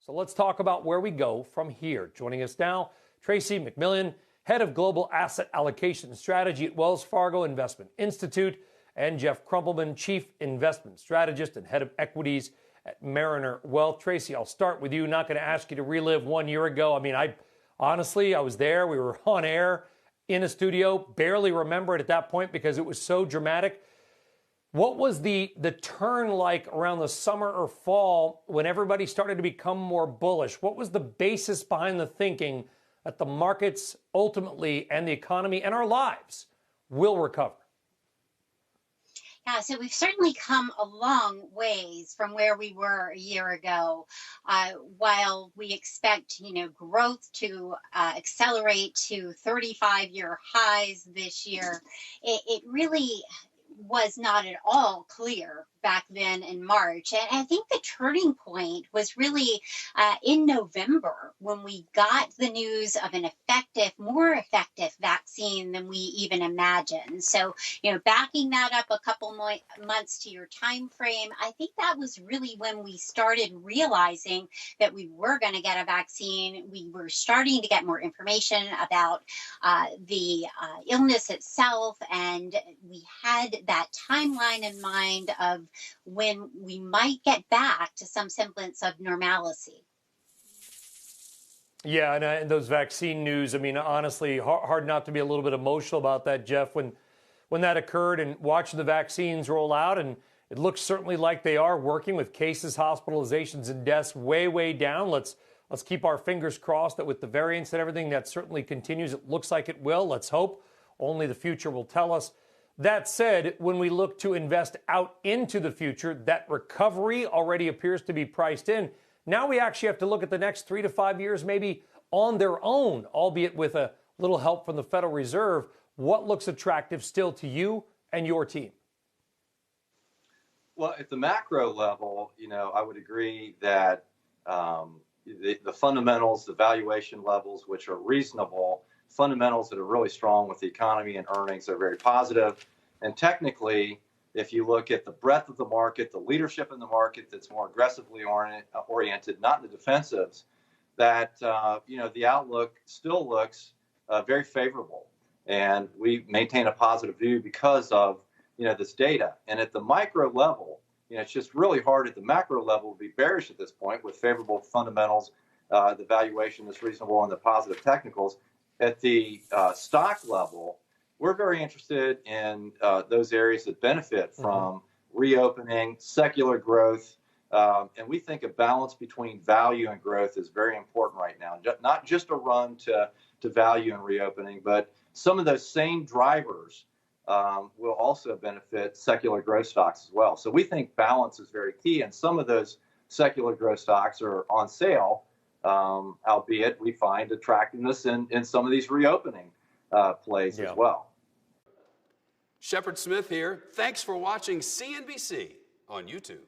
So let's talk about where we go from here. Joining us now, Tracy McMillan, Head of Global Asset Allocation Strategy at Wells Fargo Investment Institute, and Jeff Crumpleman, Chief Investment Strategist and Head of Equities at Mariner Wealth. Tracy, I'll start with you. Not going to ask you to relive 1 year ago. I mean, I was there. We were on air in a studio. Barely remember it at that point because it was so dramatic. What was the turn like around the summer or fall when everybody started to become more bullish? What was the basis behind the thinking that the markets ultimately and the economy and our lives will recover? Yeah, so we've certainly come a long ways from where we were a year ago. While we expect, growth to accelerate to 35-year highs this year, it really was not at all clear back then in March. And I think the turning point was really in November when we got the news of an more effective vaccine than we even imagined. So, backing that up a couple months to your time frame, I think that was really when we started realizing that we were going to get a vaccine. We were starting to get more information about the illness itself, and we had that timeline in mind of when we might get back to some semblance of normalcy. Yeah, and those vaccine news, I mean, honestly, hard not to be a little bit emotional about that, Jeff, when that occurred and watching the vaccines roll out. And it looks certainly like they are working with cases, hospitalizations, and deaths way down. Let's keep our fingers crossed that with the variants and everything, that certainly continues. It looks like it will. Let's hope. Only the future will tell us. That said, when we look to invest out into the future, that recovery already appears to be priced in. Now we actually have to look at the next 3 to 5 years maybe on their own, albeit with a little help from the Federal Reserve. What looks attractive still to you and your team? Well, at the macro level, I would agree that the fundamentals, the valuation levels, which are reasonable, fundamentals that are really strong with the economy and earnings are very positive. And technically, if you look at the breadth of the market, the leadership in the market that's more aggressively oriented, not in the defensives, that the outlook still looks very favorable. And we maintain a positive view because of this data. And at the micro level, it's just really hard at the macro level to be bearish at this point with favorable fundamentals. The valuation is reasonable and the positive technicals. At the stock level, we're very interested in those areas that benefit from reopening, secular growth, and we think a balance between value and growth is very important right now. Not just a run to value and reopening, but some of those same drivers will also benefit secular growth stocks as well. So we think balance is very key, and some of those secular growth stocks are on sale. Albeit we find attractiveness in some of these reopening plays as well. Shepard Smith here. Thanks for watching CNBC on YouTube.